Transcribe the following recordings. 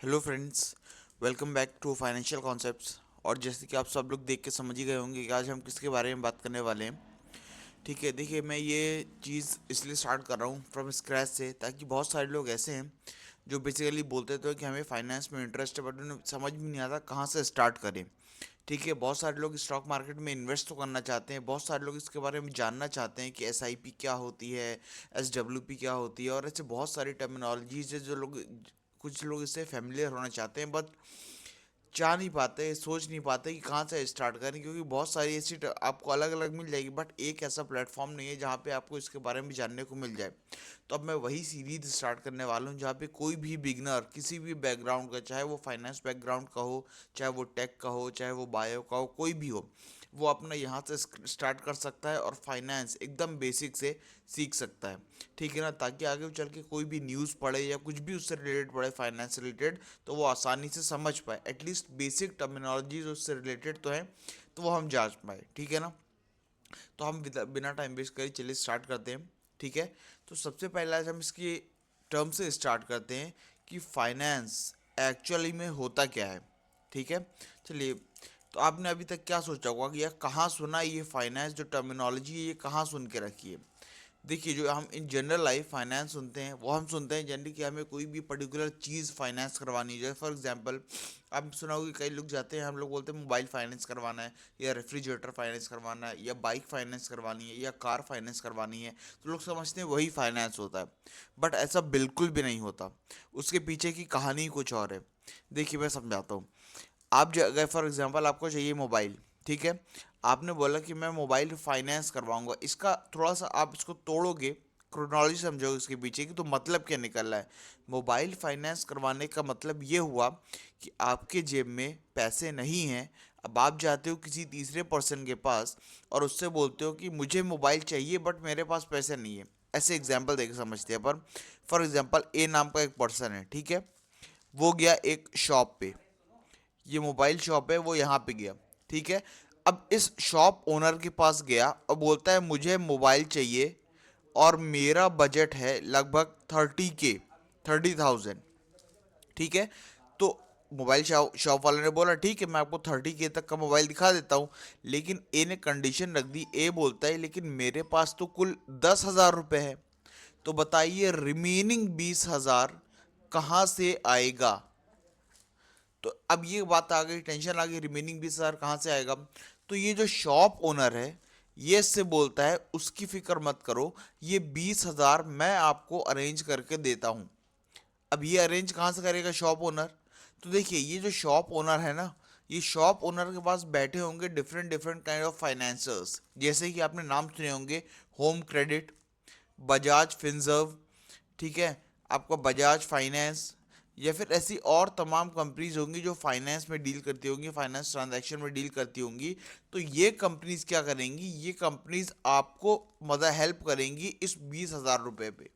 Hello friends, welcome back to financial concepts. और जैसे कि आप सब लोग देख के समझ ही गए होंगे कि आज हम किसके बारे में बात करने वाले हैं। ठीक है, देखिए मैं ये चीज़ इसलिए स्टार्ट कर रहा हूँ फ्रॉम स्क्रैच से, ताकि बहुत सारे लोग ऐसे हैं जो बेसिकली बोलते तो हैं कि हमें फाइनेंस में इंटरेस्ट है, बट उन्हें समझ में नहीं आता कहाँ से स्टार्ट करें। ठीक है, बहुत सारे लोग स्टॉक मार्केट में इन्वेस्ट तो करना चाहते हैं, बहुत सारे लोग इसके बारे में जानना चाहते हैं कि एसआईपी क्या होती है, एसडब्ल्यूपी क्या होती है, और ऐसे बहुत सारी टर्मिनोलॉजीज है जो लोग, कुछ लोग इससे फेमिलियर होना चाहते हैं, बट चाह नहीं पाते, सोच नहीं पाते कि कहाँ से स्टार्ट करें, क्योंकि बहुत सारी ऐसी आपको अलग अलग मिल जाएगी, बट एक ऐसा प्लेटफॉर्म नहीं है जहाँ पे आपको इसके बारे में जानने को मिल जाए। तो अब मैं वही सीरीज स्टार्ट करने वाला हूँ जहाँ पे कोई भी बिगनर किसी भी बैकग्राउंड का, चाहे वो फाइनेंस बैकग्राउंड का हो, चाहे वो टेक का हो, चाहे वो बायो का हो, कोई भी हो, वो अपना यहाँ से स्टार्ट कर सकता है और फाइनेंस एकदम बेसिक से सीख सकता है। ठीक है ना, ताकि आगे चल के कोई भी न्यूज़ पढ़े या कुछ भी उससे रिलेटेड पढ़े फाइनेंस से रिलेटेड, तो वो आसानी से समझ पाए, एटलीस्ट बेसिक टर्मिनोलॉजीज उससे रिलेटेड तो है, तो वो हम जांच पाए। ठीक है ना, तो हम बिना टाइम वेस्ट करे चलिए स्टार्ट करते हैं। ठीक है, तो सबसे पहले आज हम इसकी टर्म से स्टार्ट करते हैं कि फाइनेंस एक्चुअली में होता क्या है। ठीक है, चलिए, तो आपने अभी तक क्या सोचा होगा कि यार कहाँ सुना है ये फाइनेंस जो टर्मिनोलॉजी है, ये कहाँ सुन के रखी है। देखिए, जो हम इन जनरल लाइफ फाइनेंस सुनते हैं वो हम सुनते हैं जनरली कि हमें कोई भी पर्टिकुलर चीज़ फाइनेंस करवानी है। जैसे फॉर एग्जांपल आप सुना होगा कि कई लोग जाते हैं, हम लोग बोलते हैं मोबाइल फाइनेंस करवाना है, या रेफ्रिजरेटर फाइनेंस करवाना है, या बाइक फाइनेंस करवानी है, या कार फाइनेंस करवानी है, तो लोग समझते हैं वही फाइनेंस होता है। बट ऐसा बिल्कुल भी नहीं होता, उसके पीछे की कहानी कुछ और है। देखिए मैं समझाता हूँ। आप जो अगर फॉर एग्जांपल आपको चाहिए मोबाइल, ठीक है, आपने बोला कि मैं मोबाइल फाइनेंस करवाऊंगा, इसका थोड़ा सा आप इसको तोड़ोगे, क्रोनोलॉजी समझोगे इसके पीछे की, तो मतलब क्या निकल रहा है। मोबाइल फाइनेंस करवाने का मतलब ये हुआ कि आपके जेब में पैसे नहीं हैं, अब आप जाते हो किसी तीसरे पर्सन के पास और उससे बोलते हो कि मुझे मोबाइल चाहिए बट मेरे पास पैसे नहीं है। ऐसे एग्जाम्पल देके समझते हैं पर, फॉर एग्जाम्पल ए नाम का एक पर्सन है, ठीक है, वो गया एक शॉप पे, ये मोबाइल शॉप है, वो यहाँ पे गया। ठीक है, अब इस शॉप ओनर के पास गया और बोलता है मुझे मोबाइल चाहिए और मेरा बजट है लगभग 30K, 30,000। ठीक है, तो मोबाइल शॉप शॉप वाले ने बोला ठीक है मैं आपको 30K तक का मोबाइल दिखा देता हूँ, लेकिन ए ने कंडीशन रख दी। ए बोलता है लेकिन मेरे पास तो कुल 10,000 रुपये है, तो बताइए रिमेनिंग 20,000 कहाँ से आएगा। तो अब ये बात आ गई, टेंशन आ गई, रिमेनिंग 20,000 कहाँ से आएगा। तो ये जो शॉप ओनर है ये इससे बोलता है उसकी फिक्र मत करो, ये 20,000 मैं आपको अरेंज करके देता हूँ। अब ये अरेंज कहाँ से करेगा शॉप ओनर। तो देखिए ये जो शॉप ओनर है ना, ये शॉप ओनर के पास बैठे होंगे different different kind of financiers, जैसे कि आपने नाम सुने होंगे, होम क्रेडिट, बजाज फिनसर्व, ठीक है, आपका बजाज फाइनेंस, या फिर ऐसी और तमाम कंपनीज होंगी जो फाइनेंस में डील करती होंगी, फाइनेंस ट्रांजैक्शन में डील करती होंगी। तो ये कंपनीज क्या करेंगी, ये कंपनीज आपको मदद हेल्प करेंगी इस 20,000 रुपये पे।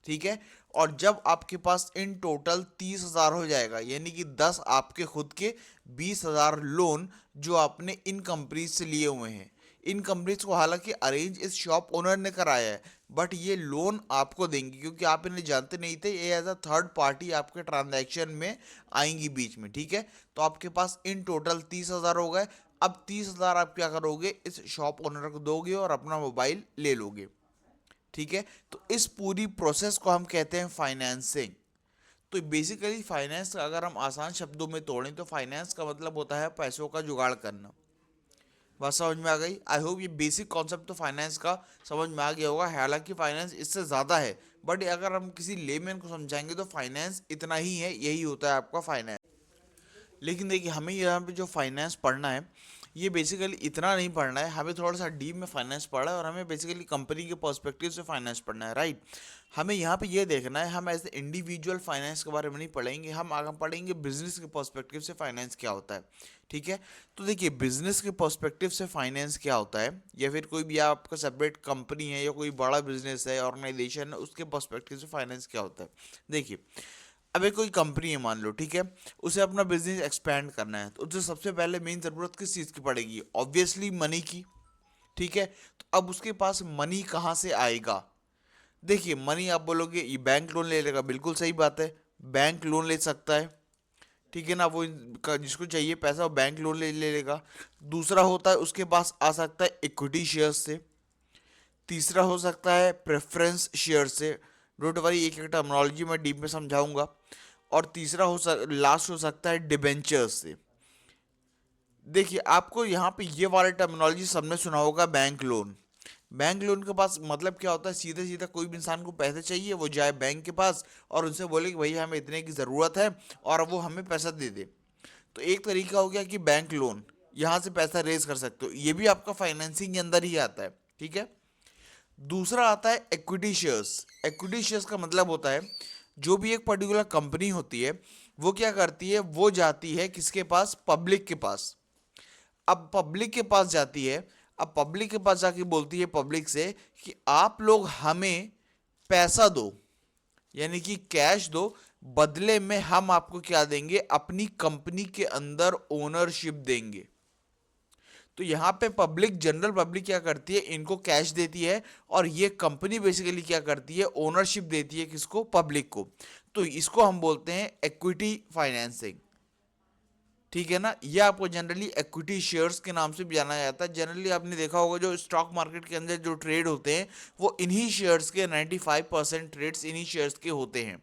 ठीक है, और जब आपके पास इन टोटल 30,000 हो जाएगा, यानी कि 10 आपके खुद के, 20,000 लोन जो आपने इन कंपनीज से लिए हुए हैं। इन कंपनीज को हालांकि अरेंज इस शॉप ओनर ने कराया है, बट ये लोन आपको देंगी क्योंकि आप इन्हें जानते नहीं थे, ये एज अ थर्ड पार्टी आपके ट्रांजैक्शन में आएंगी बीच में। ठीक है, तो आपके पास इन टोटल 30,000 हो गए। अब 30,000 आप क्या करोगे, इस शॉप ओनर को दोगे और अपना मोबाइल ले लोगे। ठीक है, तो इस पूरी प्रोसेस को हम कहते हैं फाइनेंसिंग। तो बेसिकली फाइनेंस अगर हम आसान शब्दों में तोड़ें तो फाइनेंस का मतलब होता है पैसों का जुगाड़ करना। बात समझ में आ गई। आई होप ये बेसिक कॉन्सेप्ट तो फाइनेंस का समझ में आ गया होगा, हालांकि फाइनेंस इससे ज़्यादा है, बट अगर हम किसी लेमैन को समझाएंगे तो फाइनेंस इतना ही है, यही होता है आपका फाइनेंस। लेकिन देखिए हमें यहाँ पे जो फाइनेंस पढ़ना है, ये बेसिकली इतना नहीं पढ़ना है, हमें थोड़ा सा डीप में फाइनेंस पढ़ना है, और हमें बेसिकली कंपनी के पर्सपेक्टिव से फाइनेंस पढ़ना है, राइट। हमें यहाँ पे ये देखना है, हम एज इंडिविजुअल फाइनेंस के बारे में नहीं पढ़ेंगे, हम आगे पढ़ेंगे बिजनेस के पर्सपेक्टिव से फाइनेंस क्या होता है। ठीक है, तो देखिए बिजनेस के पर्सपेक्टिव से फाइनेंस क्या होता है, या फिर कोई भी आपका सेपरेट कंपनी है या कोई बड़ा बिजनेस है, ऑर्गेनाइजेशन है, उसके पर्सपेक्टिव से फाइनेंस क्या होता है। देखिए अब एक कोई कंपनी है मान लो, ठीक है, उसे अपना बिजनेस एक्सपैंड करना है, तो उसे सबसे पहले मेन ज़रूरत किस चीज़ की पड़ेगी, ऑब्वियसली मनी की। ठीक है, तो अब उसके पास मनी कहाँ से आएगा। देखिए मनी आप बोलोगे ये बैंक लोन ले लेगा, बिल्कुल सही बात है, बैंक लोन ले सकता है। ठीक है ना, वो जिसको चाहिए पैसा वो बैंक लोन ले लेगा। दूसरा होता है उसके पास आ सकता है इक्विटी शेयर से। तीसरा हो सकता है प्रेफरेंस शेयर से। डोंट वरी, एक एक टर्मिनोलॉजी मैं डीप में समझाऊंगा। और तीसरा लास्ट हो सकता है डिबेंचर्स से। देखिए आपको यहाँ पे ये वाला टर्मिनोलॉजी सबने सुना होगा, बैंक लोन। बैंक लोन के पास मतलब क्या होता है, सीधे सीधा कोई भी इंसान को पैसे चाहिए, वो जाए बैंक के पास और उनसे बोले कि भैया हमें इतने की ज़रूरत है, और वो हमें पैसा दे दे। तो एक तरीका हो गया कि बैंक लोन, यहाँ से पैसा रेज कर सकते हो, ये भी आपका फाइनेंसिंग के अंदर ही आता है। ठीक है। दूसरा आता है इक्विटी शेयर्स। इक्विटी शेयर्स का मतलब होता है जो भी एक पर्टिकुलर कंपनी होती है वो क्या करती है, वो जाती है किसके पास, पब्लिक के पास। अब पब्लिक के पास जाती है, अब पब्लिक के पास जाके बोलती है पब्लिक से कि आप लोग हमें पैसा दो, यानी कि कैश दो, बदले में हम आपको क्या देंगे, अपनी कंपनी के अंदर ओनरशिप देंगे। तो यहाँ पे पब्लिक, जनरल पब्लिक क्या करती है, इनको कैश देती है, और ये कंपनी बेसिकली क्या करती है, ओनरशिप देती है किसको, पब्लिक को। तो इसको हम बोलते हैं इक्विटी फाइनेंसिंग। ठीक है ना, ये आपको जनरली इक्विटी शेयर्स के नाम से भी जाना जाता है। जनरली आपने देखा होगा जो स्टॉक मार्केट के अंदर जो ट्रेड होते हैं वो इन्हीं शेयर्स के 95% ट्रेड्स इन्हीं शेयर्स के होते हैं।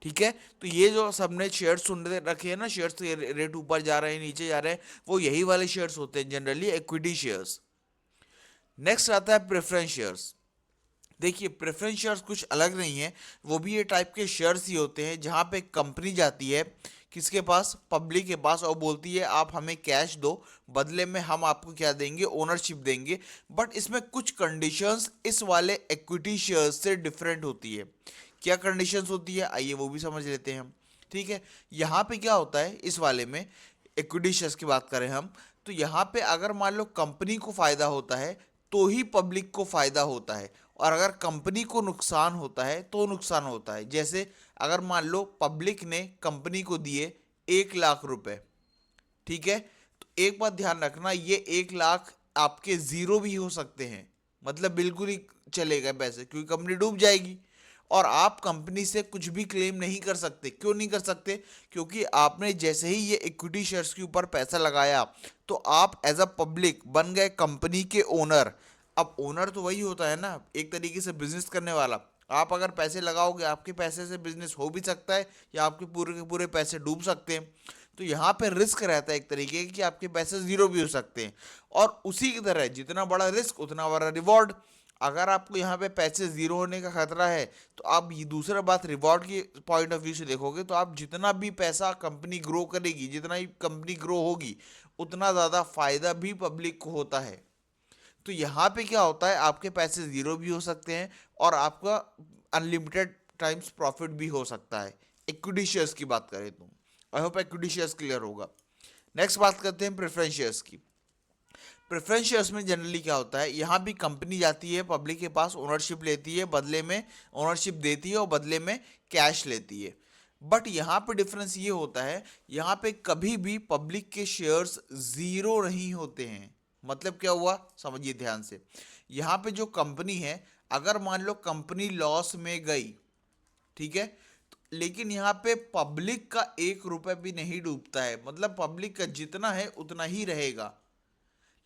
ठीक है। तो ये जो सबने शेयर्स सुन रखे हैं ना, शेयर्स के रेट ऊपर जा रहे हैं नीचे जा रहे हैं, वो यही वाले शेयर्स होते हैं जनरली इक्विटी शेयर्स। नेक्स्ट आता है प्रेफरेंस शेयर्स। देखिए प्रेफरेंस शेयर्स कुछ अलग नहीं है, वो भी ये टाइप के शेयर्स ही होते हैं जहां पे कंपनी जाती है किसके पास, पब्लिक के पास, और बोलती है आप हमें कैश दो, बदले में हम आपको क्या देंगे, ओनरशिप देंगे। बट इसमें कुछ कंडीशंस इस वाले इक्विटी शेयर्स से डिफरेंट होती है। क्या कंडीशंस होती है, आइए वो भी समझ लेते हैं हम। ठीक है। यहाँ पे क्या होता है इस वाले में, इक्विटी शेयर्स की बात करें हम, तो यहाँ पे अगर मान लो कंपनी को फायदा होता है तो ही पब्लिक को फायदा होता है, और अगर कंपनी को नुकसान होता है तो नुकसान होता है। जैसे अगर मान लो पब्लिक ने कंपनी को दिए 1 लाख रुपए, ठीक है, तो एक बात ध्यान रखना, ये 1 लाख आपके जीरो भी हो सकते हैं, मतलब बिल्कुल ही चले गए पैसे, क्योंकि कंपनी डूब जाएगी। और आप कंपनी से कुछ भी क्लेम नहीं कर सकते। क्यों नहीं कर सकते, क्योंकि आपने जैसे ही ये इक्विटी शेयर्स के ऊपर पैसा लगाया तो आप एज अ पब्लिक बन गए कंपनी के ओनर। अब ओनर तो वही होता है ना, एक तरीके से बिजनेस करने वाला। आप अगर पैसे लगाओगे, आपके पैसे से बिजनेस हो भी सकता है या आपके पूरे के पूरे पैसे डूब सकते हैं। तो यहाँ पे रिस्क रहता है एक तरीके कि आपके पैसे जीरो भी हो सकते हैं। और उसी की तरह जितना बड़ा रिस्क उतना बड़ा रिवॉर्ड। अगर आपको यहाँ पे पैसे जीरो होने का खतरा है तो आप ये दूसरा बात रिवॉर्ड की पॉइंट ऑफ व्यू से देखोगे, तो आप जितना भी पैसा कंपनी ग्रो करेगी, जितना ही कंपनी ग्रो होगी, उतना ज़्यादा फायदा भी पब्लिक को होता है। तो यहाँ पे क्या होता है, आपके पैसे जीरो भी हो सकते हैं और आपका अनलिमिटेड टाइम्स प्रॉफिट भी हो सकता है, इक्विटी शेयर्स की बात करें तो। I hope equity shares clear होगा। नेक्स्ट बात करते हैं प्रेफरेंस शेयर्स की। प्रेफरेंस शेयर्स में जनरली क्या होता है, यहाँ भी कंपनी जाती है पब्लिक के पास, ओनरशिप लेती है, बदले में ओनरशिप देती है और बदले में कैश लेती है। बट यहाँ पे डिफरेंस ये होता है, यहाँ पे कभी भी पब्लिक के शेयर्स जीरो नहीं होते हैं। मतलब क्या हुआ, समझिए ध्यान से। यहाँ पे जो कंपनी है, अगर मान लो कंपनी लॉस में गई, ठीक है, लेकिन यहाँ पे पब्लिक का 1 रुपए भी नहीं डूबता है, मतलब पब्लिक का जितना है उतना ही रहेगा।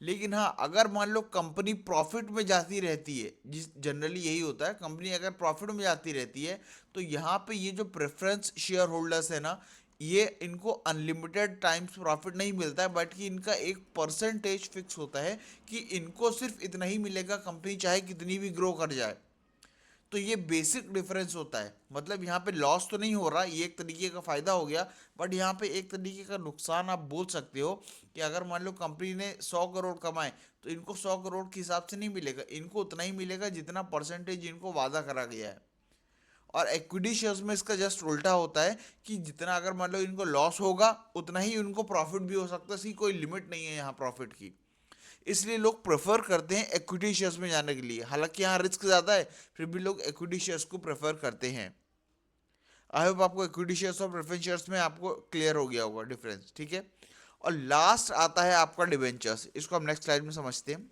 लेकिन हाँ, अगर मान लो कंपनी प्रॉफिट में जाती रहती है, जिस जनरली यही होता है, कंपनी अगर प्रॉफिट में जाती रहती है, तो यहाँ पे ये जो प्रेफरेंस शेयर होल्डर्स है ना, ये इनको अनलिमिटेड टाइम्स प्रॉफिट नहीं मिलता है, बट कि इनका एक परसेंटेज फिक्स होता है कि इनको सिर्फ इतना ही मिलेगा, कंपनी चाहे कितनी भी ग्रो कर जाए। तो ये बेसिक डिफरेंस होता है। मतलब यहाँ पे लॉस तो नहीं हो रहा, ये एक तरीके का फायदा हो गया, बट यहाँ पे एक तरीके का नुकसान आप बोल सकते हो कि अगर मान लो कंपनी ने 100 करोड़ कमाए तो इनको 100 करोड़ के हिसाब से नहीं मिलेगा, इनको उतना ही मिलेगा जितना परसेंटेज इनको वादा करा गया है। और इक्विटी शेयर्स में इसका जस्ट उल्टा होता है कि जितना अगर मान लो इनको लॉस होगा उतना ही उनको प्रॉफिट भी हो सकता है, इसकी कोई लिमिट नहीं है यहाँ प्रॉफिट की। इसलिए लोग प्रेफर करते हैं इक्विटी शेयर्स में जाने के लिए, हालांकि यहाँ रिस्क ज़्यादा है, फिर भी लोग इक्विटी शेयर्स को प्रेफर करते हैं। आई होप आपको इक्विटी शेयर्स और प्रेफरेंस शेयर्स में आपको क्लियर हो गया होगा डिफरेंस। ठीक है। और लास्ट आता है आपका डिबेंचर्स, इसको हम नेक्स्ट स्लाइड में समझते हैं।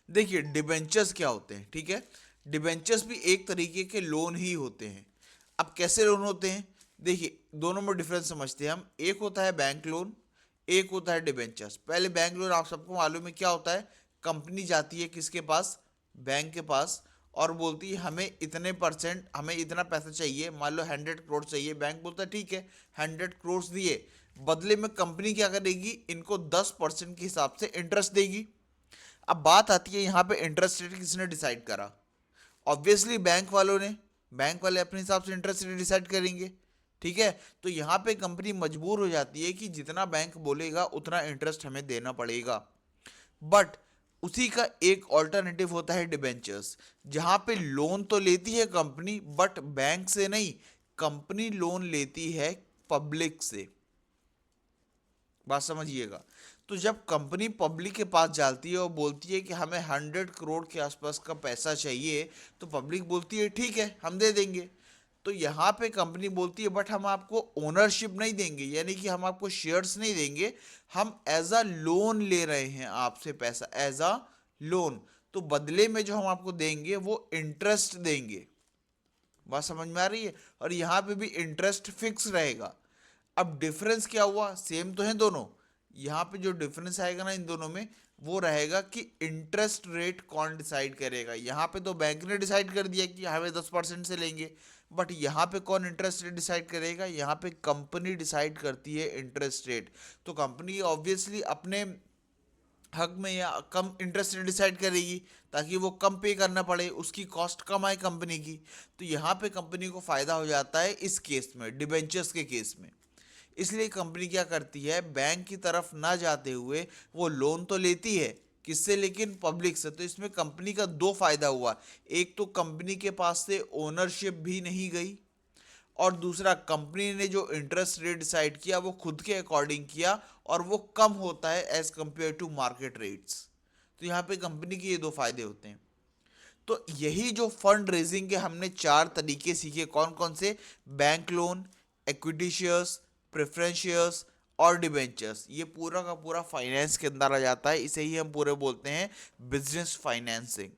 देखिए डिबेंचर्स क्या होते हैं, ठीक है। डिबेंचर्स भी एक तरीके के लोन ही होते हैं। अब कैसे लोन होते हैं, देखिए दोनों में डिफरेंस समझते हैं हम। एक होता है बैंक लोन, एक होता है डिबेंचर्स। पहले बैंक लोन आप सबको मालूम है क्या होता है। कंपनी जाती है किसके पास, बैंक के पास, और बोलती है हमें इतने परसेंट, हमें इतना पैसा चाहिए, मान लो 100 करोड़ चाहिए। बैंक बोलता है ठीक है 100 करोड़ दिए, बदले में कंपनी क्या करेगी, इनको 10% के हिसाब से इंटरेस्ट देगी। अब बात आती है यहाँ पे इंटरेस्ट रेट किसने डिसाइड करा। ऑब्वियसली बैंक वालों ने। बैंक वाले अपने हिसाब से इंटरेस्ट रेट डिसाइड करेंगे। ठीक है, तो यहाँ पे कंपनी मजबूर हो जाती है कि जितना बैंक बोलेगा उतना इंटरेस्ट हमें देना पड़ेगा। बट उसी का एक ऑल्टरनेटिव होता है डिबेंचर्स, जहां पे लोन तो लेती है कंपनी बट बैंक से नहीं, कंपनी लोन लेती है पब्लिक से। बात समझिएगा। तो जब कंपनी पब्लिक के पास जाती है और बोलती है कि हमें 100 करोड़ के आसपास का पैसा चाहिए, तो पब्लिक बोलती है ठीक है हम दे देंगे। तो यहाँ पे कंपनी बोलती है बट हम आपको ओनरशिप नहीं देंगे, यानी कि हम आपको शेयर्स नहीं देंगे, हम एज अ लोन ले रहे हैं आपसे पैसा, एज अ लोन। तो बदले में जो हम आपको देंगे वो इंटरेस्ट देंगे। बात समझ में आ रही है। और यहाँ पे भी इंटरेस्ट फिक्स रहेगा। अब डिफरेंस क्या हुआ, सेम तो है दोनों। यहाँ पे जो डिफरेंस आएगा ना इन दोनों में, वो रहेगा कि इंटरेस्ट रेट कौन डिसाइड करेगा। यहाँ पे तो बैंक ने डिसाइड कर दिया कि हमें 10% से लेंगे, बट यहाँ पे कौन इंटरेस्ट रेट डिसाइड करेगा, यहाँ पे कंपनी डिसाइड करती है इंटरेस्ट रेट। तो कंपनी ऑब्वियसली अपने हक में या कम इंटरेस्ट रेट डिसाइड करेगी ताकि वो कम पे करना पड़े, उसकी कॉस्ट कम आए कंपनी की। तो यहाँ पे कंपनी को फायदा हो जाता है इस केस में, डिबेंचर्स के केस में। इसलिए कंपनी क्या करती है, बैंक की तरफ ना जाते हुए वो लोन तो लेती है किससे, लेकिन पब्लिक से। तो इसमें कंपनी का दो फायदा हुआ। एक तो कंपनी के पास से ओनरशिप भी नहीं गई, और दूसरा कंपनी ने जो इंटरेस्ट रेट डिसाइड किया वो खुद के अकॉर्डिंग किया, और वो कम होता है as compare to market rates. तो यहाँ पे कंपनी के ये दो फायदे होते हैं। तो यही जो फंड रेजिंग के हमने चार तरीके सीखे, कौन कौन से, bank loan, equity shares, preference shares और डिबेंचर्स, ये पूरा का पूरा फाइनेंस के अंदर आ जाता है। इसे ही हम पूरे बोलते हैं बिजनेस फाइनेंसिंग।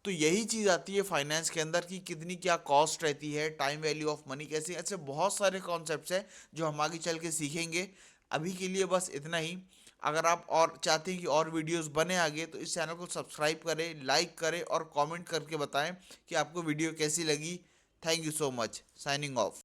तो यही चीज़ आती है फाइनेंस के अंदर कि कितनी क्या कॉस्ट रहती है, टाइम वैल्यू ऑफ मनी कैसे, ऐसे बहुत सारे कॉन्सेप्ट्स हैं जो हम आगे चल के सीखेंगे। अभी के लिए बस इतना ही। अगर आप और चाहते हैं कि और वीडियोस बने आगे, तो इस चैनल को सब्सक्राइब करें, लाइक करें और कमेंट करके बताएं कि आपको वीडियो कैसी लगी। Thank you so much. Signing off.